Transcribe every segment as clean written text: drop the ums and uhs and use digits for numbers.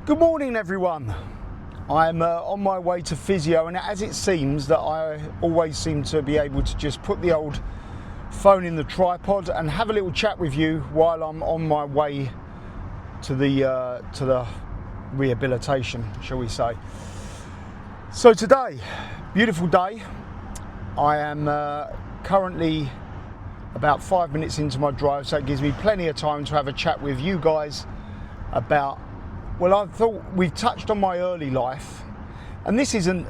Good morning, everyone. I'm on my way to physio, and as it seems that I always seem to be able to just put the old phone in the tripod and have a little chat with you while I'm on my way to the rehabilitation, shall we say. So today, beautiful day. I am currently about 5 minutes into my drive, so it gives me plenty of time to have a chat with you guys about, well, I thought we've touched on my early life, and this isn't,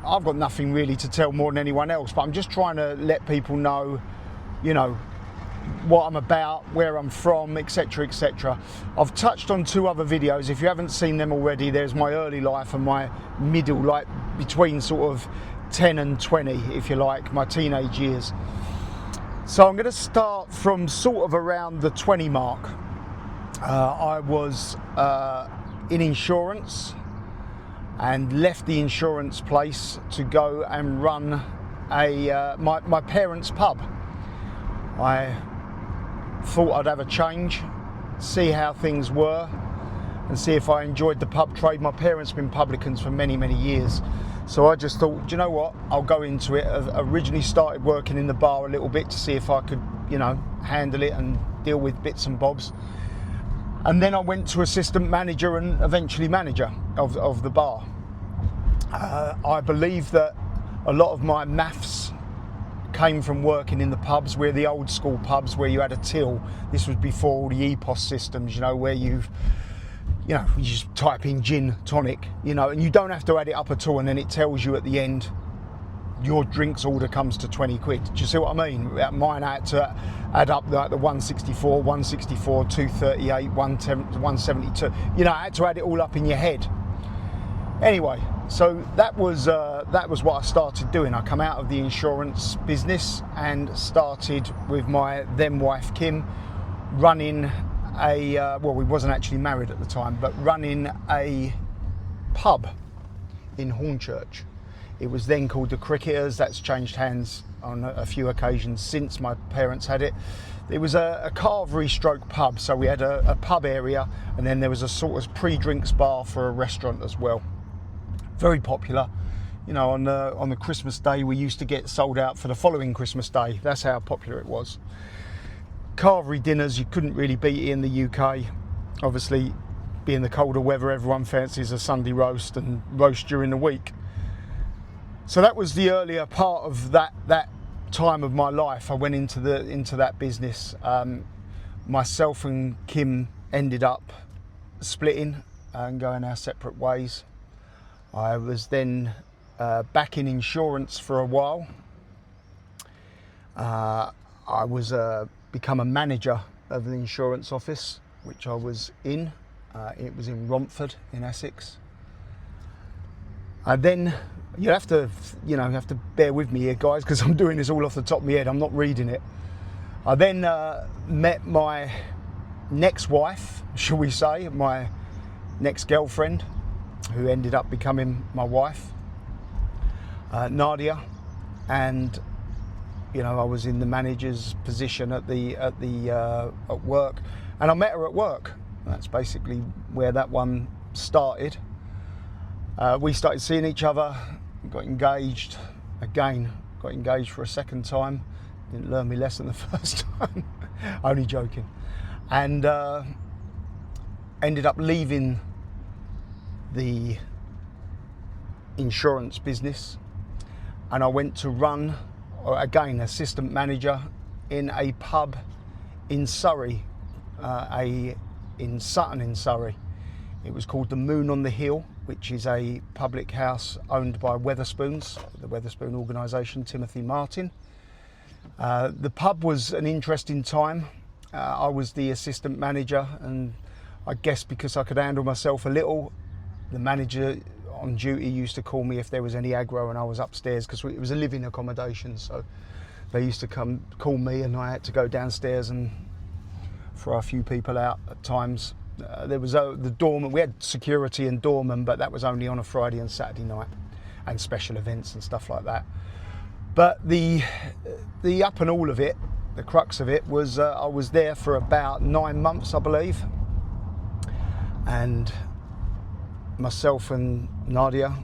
I've got nothing really to tell more than anyone else, but I'm just trying to let people know, what I'm about, where I'm from, etc, etc. I've touched on two other videos. If you haven't seen them already, there's my early life and my middle, like between sort of 10 and 20, if you like, my teenage years. So I'm going to start from sort of around the 20 mark. I was in insurance and left the insurance place to go and run my parents' pub. I thought I'd have a change, see how things were, and see if I enjoyed the pub trade. My parents have been publicans for many, many years. So I just thought, do you know what, I'll go into it. I originally started working in the bar a little bit to see if I could, handle it and deal with bits and bobs. And then I went to assistant manager and eventually manager of the bar. I believe that a lot of my maths came from working in the pubs, where the old school pubs where you had a till. This was before all the EPOS systems, where you just type in gin tonic, and you don't have to add it up at all, and then it tells you at the end your drinks order comes to 20 quid. Do you see what I mean? Mine had to add up like the 164, 238, 172. I had to add it all up in your head. Anyway, so that was what I started doing. I come out of the insurance business and started with my then wife Kim running we wasn't actually married at the time, but running a pub in Hornchurch. It was then called the Cricketers. That's changed hands on a few occasions since my parents had it. It was a carvery stroke pub, so we had a pub area, and then there was a sort of pre-drinks bar for a restaurant as well. Very popular. On the Christmas day, we used to get sold out for the following Christmas day. That's how popular it was. Carvery dinners, you couldn't really beat it in the UK. Obviously, being the colder weather, everyone fancies a Sunday roast and roast during the week. So that was the earlier part of that time of my life. I went into that business. Myself and Kim ended up splitting and going our separate ways. I was then back in insurance for a while. I was become a manager of the insurance office, which I was in. It was in Romford in Essex. Then you have to bear with me here, guys, because I'm doing this all off the top of my head. I'm not reading it. I then met my next wife, shall we say, my next girlfriend, who ended up becoming my wife, Nadia, and I was in the manager's position at work, and I met her at work. That's basically where that one started. We started seeing each other, got engaged for a second time. Didn't learn my lesson the first time. Only joking. And ended up leaving the insurance business, and I went to run, again, assistant manager in a pub in Surrey, in Sutton in Surrey. It was called the Moon on the Hill, which is a public house owned by Wetherspoons, the Wetherspoon organisation, Timothy Martin. The pub was an interesting time. I was the assistant manager, and I guess because I could handle myself a little, the manager on duty used to call me if there was any aggro and I was upstairs, because it was a living accommodation, so they used to come call me and I had to go downstairs and throw a few people out at times. There was the doorman, we had security and doorman, but that was only on a Friday and Saturday night, and special events and stuff like that. But the up and all of it, the crux of it was I was there for about 9 months, I believe, and myself and Nadia.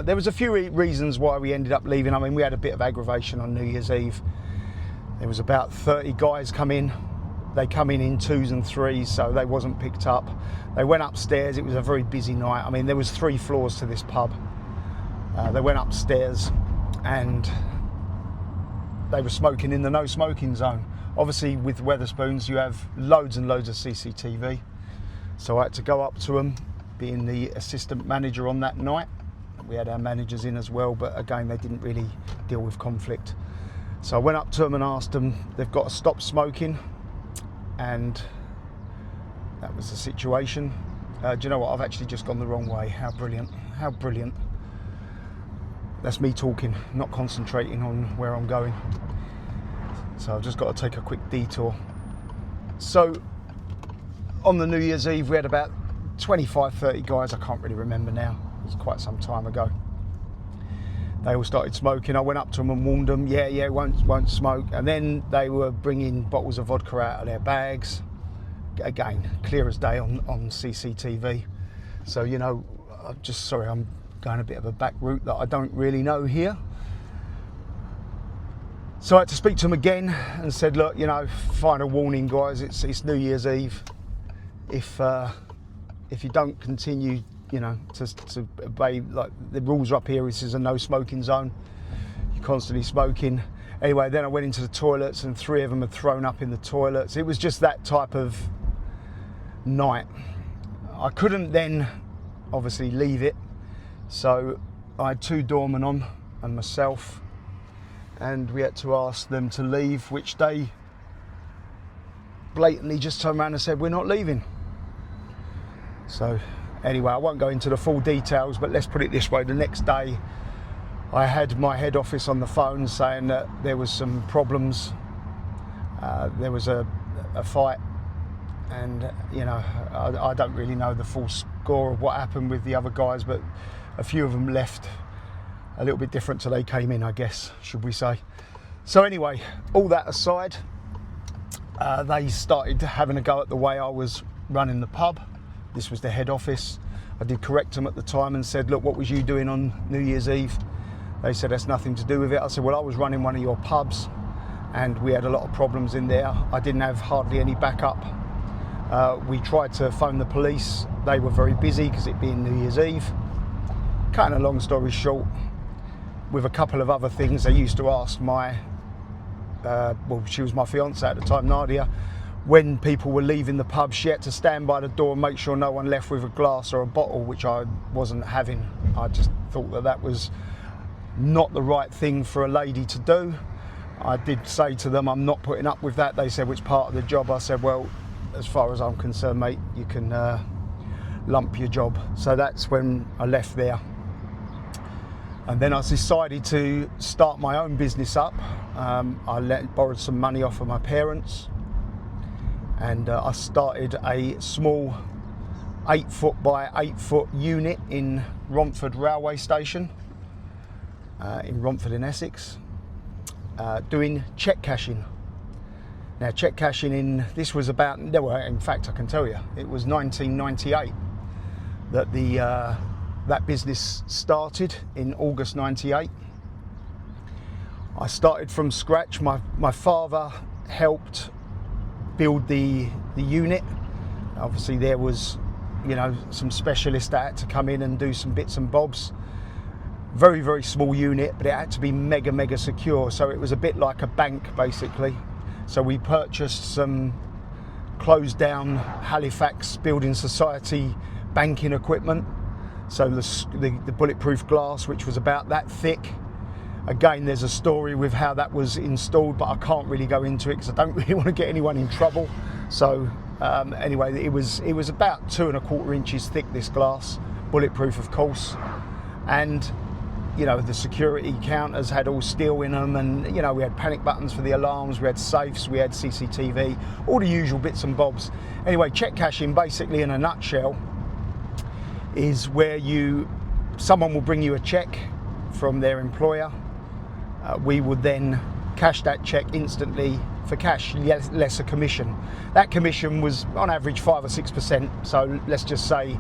There was a few reasons why we ended up leaving. I mean, we had a bit of aggravation on New Year's Eve. There was about 30 guys come in. They come in twos and threes, so they wasn't picked up. They went upstairs. It was a very busy night. I mean, there was 3 floors to this pub. They went upstairs and they were smoking in the no smoking zone. Obviously, with Wetherspoons, you have loads and loads of CCTV. So I had to go up to them, being the assistant manager on that night. We had our managers in as well, but again, they didn't really deal with conflict. So I went up to them and asked them, they've got to stop smoking. And that was the situation. Do you know what? I've actually just gone the wrong way. How brilliant. How brilliant. That's me talking, not concentrating on where I'm going. So I've just got to take a quick detour. So on the New Year's Eve, we had about 25, 30 guys. I can't really remember now. It was quite some time ago. They all started smoking. I went up to them and warned them, yeah, won't smoke. And then they were bringing bottles of vodka out of their bags. Again, clear as day on CCTV. So, you know, I'm going a bit of a back route that I don't really know here. So I had to speak to them again and said, look, you know, final warning, guys, it's New Year's Eve. If you don't continue, you know, to obey, like, the rules are up here, this is a no smoking zone. You're constantly smoking. Anyway, then I went into the toilets and 3 of them had thrown up in the toilets. It was just that type of night. I couldn't then obviously leave it. So I had 2 doormen on and myself, and we had to ask them to leave, which they blatantly just turned around and said, we're not leaving. So anyway, I won't go into the full details, but let's put it this way. The next day, I had my head office on the phone saying that there was some problems. There was a fight, and, you know, I don't really know the full score of what happened with the other guys, but a few of them left a little bit different to they came in, I guess, should we say. So anyway, all that aside, they started having a go at the way I was running the pub. This was the head office. I did correct them at the time and said, look, what was you doing on New Year's Eve? They said, that's nothing to do with it. I said, well, I was running one of your pubs and we had a lot of problems in there. I didn't have hardly any backup. We tried to phone the police. They were very busy because it being New Year's Eve. Cutting a long story short, with a couple of other things, they used to ask my, she was my fiance at the time, Nadia, when people were leaving the pub, she had to stand by the door and make sure no one left with a glass or a bottle, which I wasn't having. I just thought that that was not the right thing for a lady to do. I did say to them, I'm not putting up with that. They said, well, it's part of the job. I said, well, as far as I'm concerned, mate, you can lump your job. So that's when I left there. And then I decided to start my own business up. I borrowed some money off of my parents, and I started a small 8-foot by 8-foot unit in Romford railway station, in Romford in Essex, doing cheque cashing. Now, cheque cashing this was about, well, in fact, I can tell you, it was 1998 that that business started, in August 98. I started from scratch. My father helped build the unit. Obviously there was, you know, some specialists that had to come in and do some bits and bobs. Very, very small unit, but it had to be mega, mega secure. So it was a bit like a bank, basically. So we purchased some closed down Halifax Building Society banking equipment. So the bulletproof glass, which was about that thick. Again, there's a story with how that was installed, but I can't really go into it because I don't really want to get anyone in trouble. So anyway, it was about 2¼ inches thick, this glass, bulletproof, of course. And, you know, the security counters had all steel in them, and, you know, we had panic buttons for the alarms, we had safes, we had CCTV, all the usual bits and bobs. Anyway, cheque cashing, basically in a nutshell, is where someone will bring you a cheque from their employer. We would then cash that cheque instantly for cash, less a commission. That commission was on average 5 or 6%. So let's just say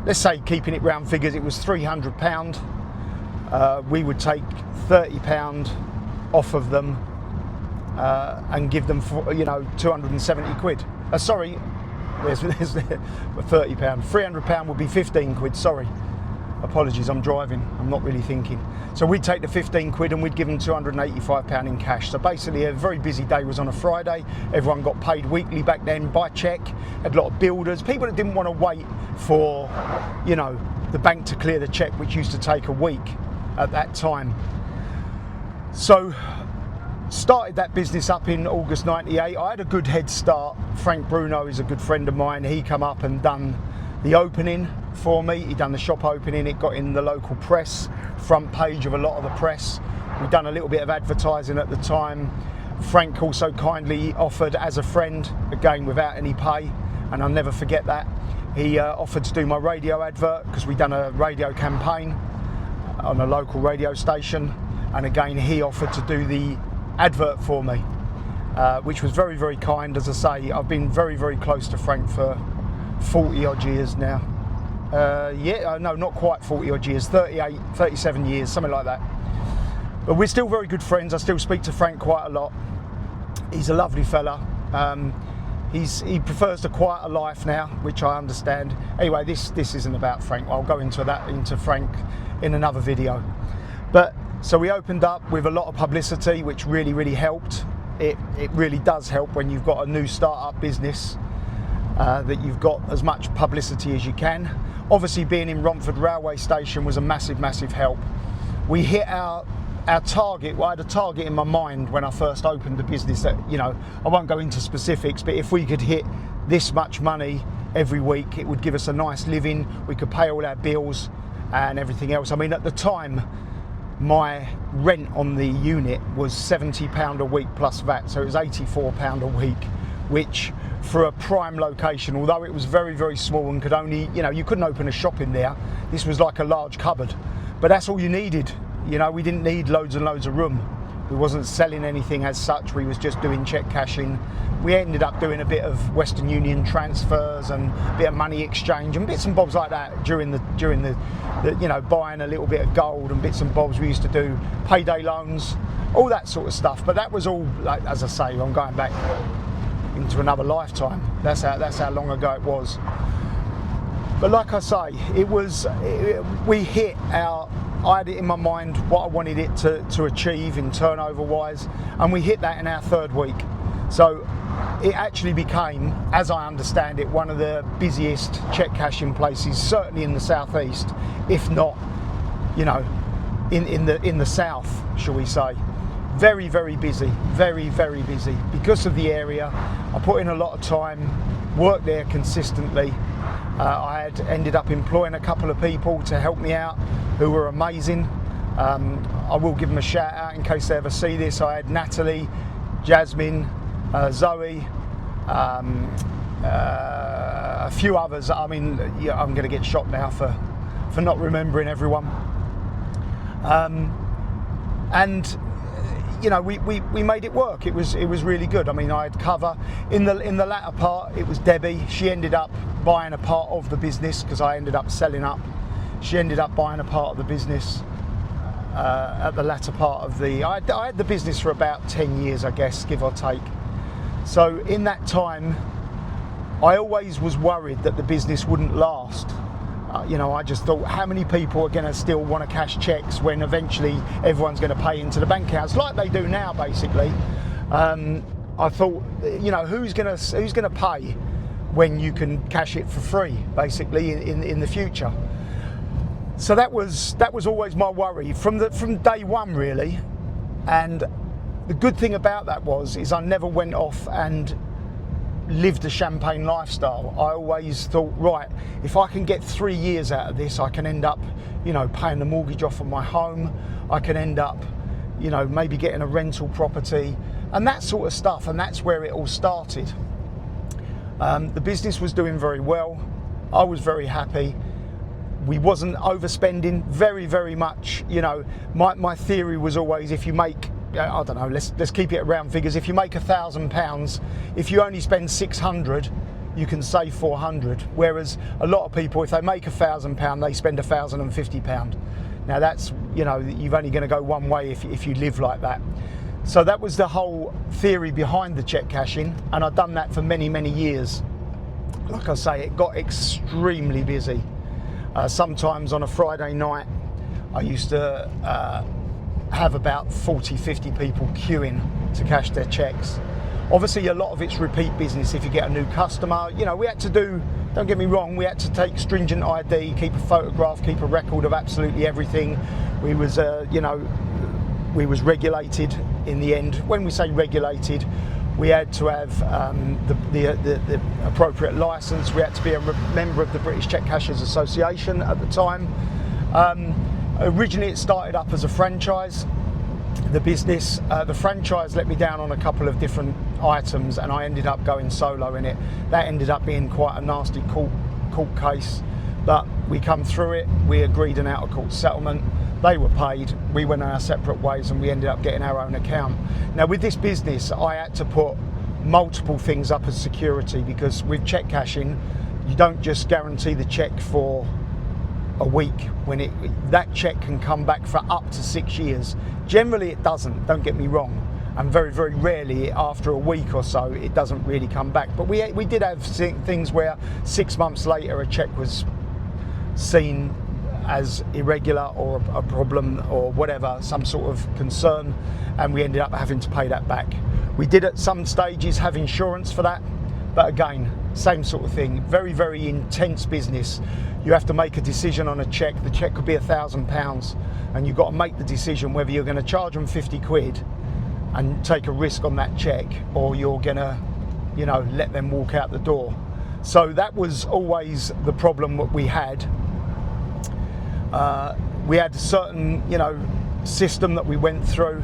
let's say keeping it round figures, it was £300. We would take £30 off of them and give them, for, 270 quid. Sorry, there's £30. £300 would be 15 quid, sorry. Apologies, I'm driving, I'm not really thinking. So we'd take the 15 quid and we'd give them £285 in cash. So basically a very busy day was on a Friday. Everyone got paid weekly back then by cheque. Had a lot of builders, people that didn't want to wait for, the bank to clear the cheque, which used to take a week at that time. So started that business up in August 98. I had a good head start. Frank Bruno is a good friend of mine. He come up and done the opening for me. He done the shop opening. It got in the local press, front page of a lot of the press. We'd done a little bit of advertising at the time. Frank also kindly offered as a friend, again without any pay, and I'll never forget that. He offered to do my radio advert because we'd done a radio campaign on a local radio station, and again he offered to do the advert for me, which was very, very kind. As I say, I've been very, very close to Frank for 40 odd years now. No, not quite 40 odd years, 38, 37 years, something like that. But we're still very good friends. I still speak to Frank quite a lot. He's a lovely fella. He prefers the quieter life now, which I understand. Anyway, this isn't about Frank. I'll go into Frank in another video. But so we opened up with a lot of publicity, which really, really helped. It really does help when you've got a new start-up business, that you've got as much publicity as you can. Obviously being in Romford Railway Station was a massive, massive help. We hit our target. Well, I had a target in my mind when I first opened the business that, I won't go into specifics, but if we could hit this much money every week, it would give us a nice living. We could pay all our bills and everything else. I mean, at the time, my rent on the unit was £70 a week plus VAT, so it was £84 a week, which for a prime location, although it was very, very small and could only, you couldn't open a shop in there. This was like a large cupboard, but that's all you needed. We didn't need loads and loads of room. We wasn't selling anything as such. We was just doing check cashing. We ended up doing a bit of Western Union transfers and a bit of money exchange and bits and bobs like that during the buying a little bit of gold and bits and bobs. We used to do payday loans, all that sort of stuff. But that was all, like, as I say, I'm going back into another lifetime. That's how long ago it was. But like I say, we hit our. I had it in my mind what I wanted it to achieve in turnover wise, and we hit that in our third week. So it actually became, as I understand it, one of the busiest check cashing places, certainly in the southeast, if not, in the south, shall we say. Very, very busy, very, very busy because of the area. I put in a lot of time, worked there consistently. I had ended up employing a couple of people to help me out who were amazing. I will give them a shout out in case they ever see this. I had Natalie, Jasmine, Zoe, a few others. I mean, I'm going to get shot now for not remembering everyone. And we made it work. It was really good. I mean, I had cover in the latter part. It was Debbie. She ended up buying a part of the business because I ended up selling up. She ended up buying a part of the business at the latter part of the. I had the business for about 10 years, I guess, give or take. So in that time, I always was worried that the business wouldn't last. I just thought, how many people are going to still want to cash checks when eventually everyone's going to pay into the bank accounts like they do now, basically. I thought, who's going to pay when you can cash it for free, basically, in the future. So that was always my worry from day one, really. And the good thing about that is I never went off and lived a champagne lifestyle. I always thought, right, if I can get 3 years out of this, I can end up, paying the mortgage off of my home. I can end up, maybe getting a rental property and that sort of stuff. And that's where it all started. The business was doing very well. I was very happy. We wasn't overspending very, very much. My theory was always, if you make, I don't know, let's keep it around figures. If you make £1,000, if you only spend 600, you can save 400. Whereas a lot of people, if they make £1,000, they spend £1,050. Now that's, you know, you're only going to go one way if you live like that. So that was the whole theory behind the check cashing, and I've done that for many, many years. Like I say, it got extremely busy. Sometimes on a Friday night, I used to have about 40, 50 people queuing to cash their checks. Obviously, a lot of it's repeat business if you get a new customer. You know, we had to do, don't get me wrong, we had to take stringent ID, keep a photograph, keep a record of absolutely everything. We was, you know, we was regulated in the end. When we say regulated, we had to have the appropriate license. We had to be a member of the British Cheque Cashers Association at the time. Originally, it started up as a franchise. The business, the franchise let me down on a couple of different items, and I ended up going solo in it. That ended up being quite a nasty court case, but we come through it. We agreed an out of court settlement. They were paid, we went our separate ways, and we ended up getting our own account. Now with this business, I had to put multiple things up as security, because with check cashing, you don't just guarantee the check for a week. When that check can come back for up to 6 years. Generally it doesn't, don't get me wrong, and very, very rarely after a week or so it doesn't really come back. But we did have things where 6 months later a check was seen as irregular or a problem or whatever, some sort of concern, and we ended up having to pay that back. We did at some stages have insurance for that, but again, same sort of thing. Very, very intense business. You have to make a decision on a check. The check could be £1,000, and you've got to make the decision whether you're going to charge them 50 quid and take a risk on that check, or you're going to, you know, let them walk out the door. So that was always the problem that we had. We had a certain, you know, system that we went through.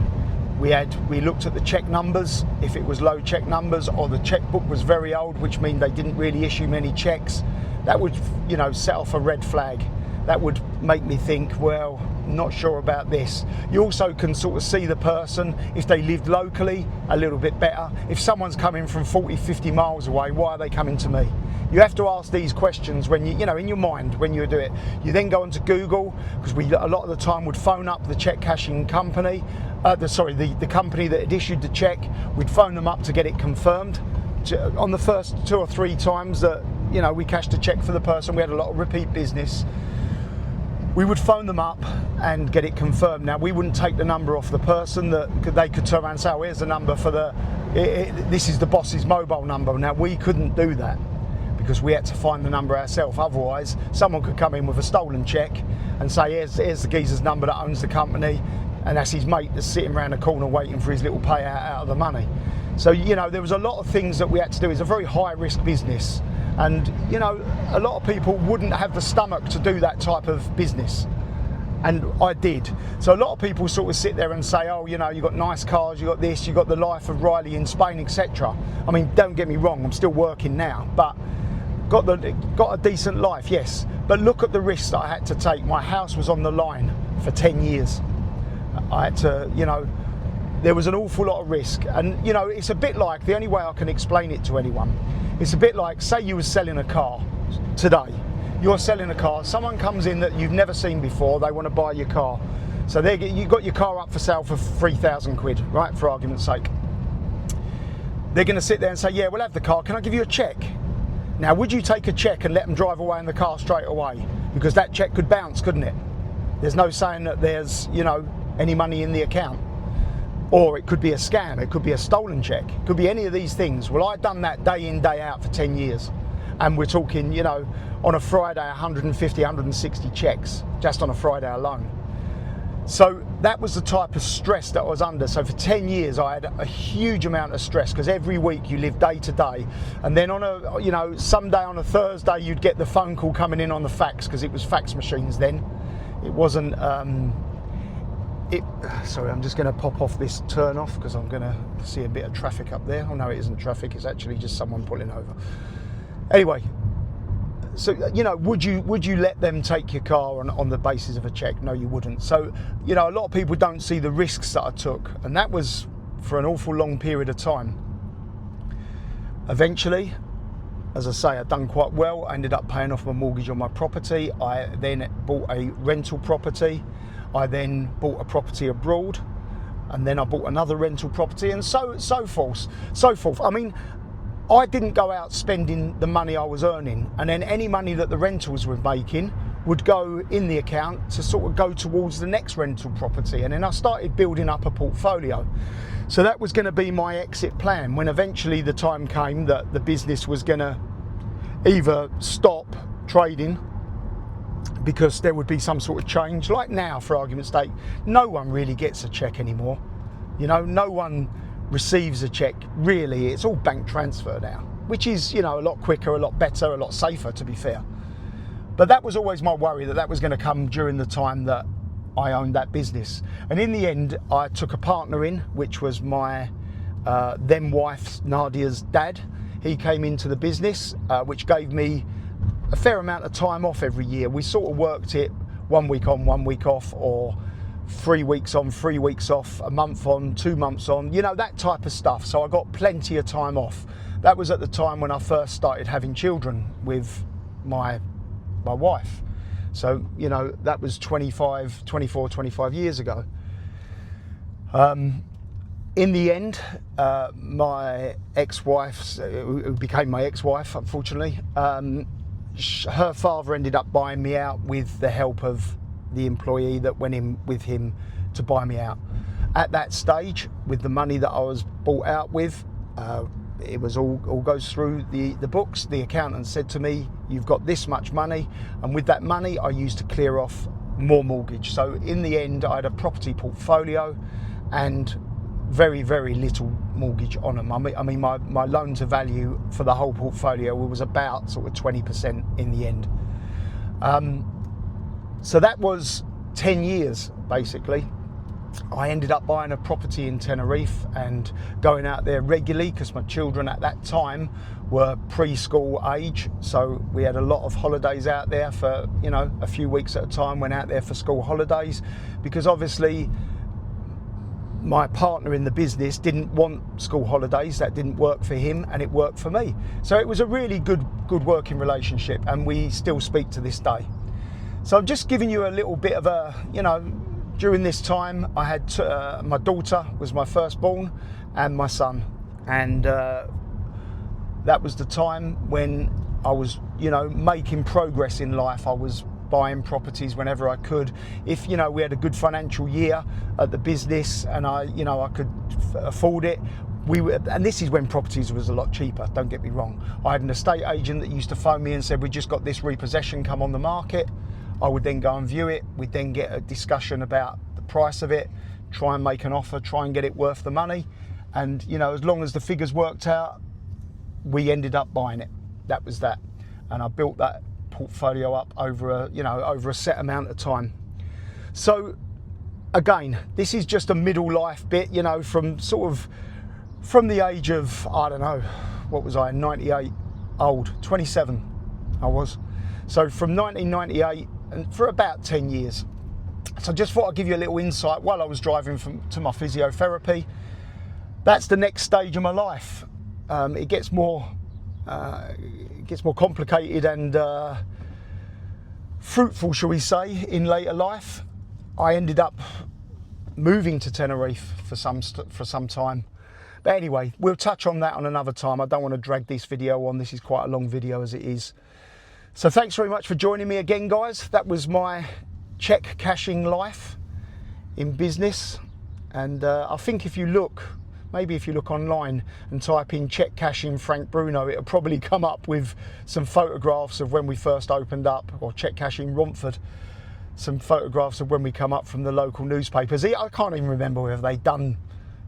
We looked at the check numbers. If it was low check numbers, or the checkbook was very old, which means they didn't really issue many checks, that would, you know, set off a red flag. That would make me think, well, not sure about this. You also can sort of see the person, if they lived locally, a little bit better. If someone's coming from 40, 50 miles away, why are they coming to me? You have to ask these questions when you know, in your mind when you do it. You then go onto Google, because we a lot of the time would phone up the check cashing company, the company that had issued the check. We'd phone them up to get it confirmed. On the first 2 or 3 times that, you know, we cashed a check for the person, we had a lot of repeat business. We would phone them up and get it confirmed. Now, we wouldn't take the number off the person. That they could turn around and say, oh, here's the number for this is the boss's mobile number. Now, we couldn't do that, because we had to find the number ourselves. Otherwise, someone could come in with a stolen check and say, here's the geezer's number that owns the company, and that's his mate that's sitting around the corner waiting for his little payout out of the money. So, you know, there was a lot of things that we had to do. It's a very high risk business. And, you know, a lot of people wouldn't have the stomach to do that type of business. And I did. So a lot of people sort of sit there and say, oh, you know, you've got nice cars, you've got this, you've got the life of Riley in Spain, etc. I mean, don't get me wrong, I'm still working now, but got a decent life, yes. But look at the risks that I had to take. My house was on the line for 10 years. I had to, you know, there was an awful lot of risk. And, you know, it's a bit like, the only way I can explain it to anyone, it's a bit like, say you were selling a car today. You're selling a car, someone comes in that you've never seen before, they want to buy your car. So you've got your car up for sale for 3,000 quid, right, for argument's sake. They're going to sit there and say, yeah, we'll have the car, can I give you a cheque? Now, would you take a cheque and let them drive away in the car straight away? Because that cheque could bounce, couldn't it? There's no saying that there's, you know, any money in the account. Or it could be a scam, it could be a stolen cheque, it could be any of these things. Well, I've done that day in, day out for 10 years. And we're talking, you know, on a Friday, 150, 160 checks, just on a Friday alone. So that was the type of stress that I was under. So for 10 years, I had a huge amount of stress, because every week you live day to day. And then on a, you know, someday on a Thursday, you'd get the phone call coming in on the fax, because it was fax machines then. It wasn't, sorry, I'm just going to pop off this turn off, because I'm going to see a bit of traffic up there. Oh no, it isn't traffic, it's actually just someone pulling over. Anyway, so, you know, would you let them take your car on the basis of a cheque? No, you wouldn't. So, you know, a lot of people don't see the risks that I took, and that was for an awful long period of time. Eventually, as I say, I'd done quite well. I ended up paying off my mortgage on my property. I then bought a rental property. I then bought a property abroad, and then I bought another rental property, and so forth. I mean, I didn't go out spending the money I was earning, and then any money that the rentals were making would go in the account to sort of go towards the next rental property. And then I started building up a portfolio. So that was going to be my exit plan when eventually the time came that the business was going to either stop trading because there would be some sort of change. Like now, for argument's sake, no one really gets a cheque anymore. You know, no one receives a cheque, really. It's all bank transfer now, which is, you know, a lot quicker, a lot better, a lot safer, to be fair. But that was always my worry, that was going to come during the time that I owned that business. And in the end, I took a partner in, which was my then wife, Nadia's dad. He came into the business, which gave me a fair amount of time off every year. We sort of worked it 1 week on, 1 week off, or 3 weeks on, 3 weeks off, a month on, 2 months on, you know, that type of stuff. So I got plenty of time off. That was at the time when I first started having children with my wife. So, you know, that was 24, 25 years ago. In the end, my ex-wife, who became my ex-wife, unfortunately, her father ended up buying me out with the help of the employee that went in with him to buy me out. At that stage, with the money that I was bought out with, it was all goes through the books. The accountant said to me, you've got this much money, and with that money I used to clear off more mortgage. So in the end, I had a property portfolio and very, very little mortgage on them. I mean my loan to value for the whole portfolio was about sort of 20% in the end. So that was 10 years basically. I ended up buying a property in Tenerife and going out there regularly because my children at that time were preschool age. So we had a lot of holidays out there for, you know, a few weeks at a time, went out there for school holidays, because obviously my partner in the business didn't want school holidays. That didn't work for him and it worked for me. So it was a really good working relationship, and we still speak to this day. So I'm just giving you a little bit of a, you know, during this time I had my daughter was my firstborn and my son, and that was the time when I was, you know, making progress in life. I was buying properties whenever I could. If, you know, we had a good financial year at the business and I could afford it, and this is when properties was a lot cheaper, don't get me wrong. I had an estate agent that used to phone me and said, we just got this repossession come on the market. I would then go and view it. We'd then get a discussion about the price of it, try and make an offer, try and get it worth the money. And, you know, as long as the figures worked out, we ended up buying it. That was that. And I built that portfolio up over a set amount of time. So again, this is just a middle life bit, you know, from the age of, I don't know, what was I, 98 old, 27 I was. So from 1998 and for about 10 years. So just thought I'd give you a little insight while I was driving to my physiotherapy. That's the next stage of my life. It gets more complicated and fruitful, shall we say, in later life. I ended up moving to Tenerife for some time. But anyway, we'll touch on that on another time. I don't want to drag this video on. This is quite a long video as it is. So thanks very much for joining me again, guys. That was my cheque cashing life in business. And I think if you look online and type in cheque cashing Frank Bruno, it'll probably come up with some photographs of when we first opened up, or cheque cashing Romford, some photographs of when we come up from the local newspapers. I can't even remember whether they'd done,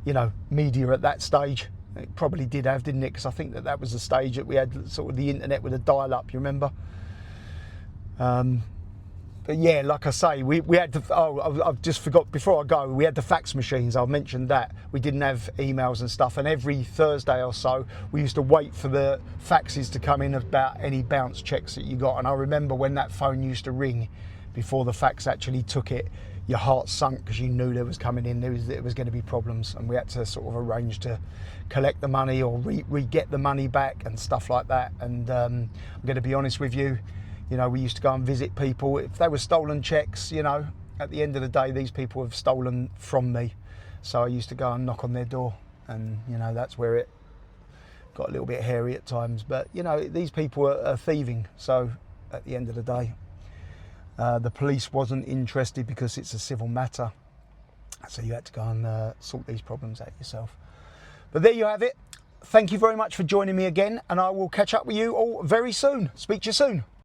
you know, media at that stage. It probably did have, didn't it? Because I think that was the stage that we had sort of the internet with a dial-up, you remember? But yeah, like I say, we had I've just forgot, before I go, we had the fax machines. I mentioned that. We didn't have emails and stuff, and every Thursday or so, we used to wait for the faxes to come in about any bounce checks that you got. And I remember when that phone used to ring, before the facts actually took it, your heart sunk because you knew there was coming in, there was going to be problems, and we had to sort of arrange to collect the money or re-get the money back and stuff like that. And I'm going to be honest with you, you know, we used to go and visit people. If they were stolen checks, you know, at the end of the day, these people have stolen from me. So I used to go and knock on their door, and, you know, that's where it got a little bit hairy at times. But, you know, these people are thieving. So at the end of the day, the police wasn't interested because it's a civil matter. So you had to go and sort these problems out yourself. But there you have it. Thank you very much for joining me again, and I will catch up with you all very soon. Speak to you soon.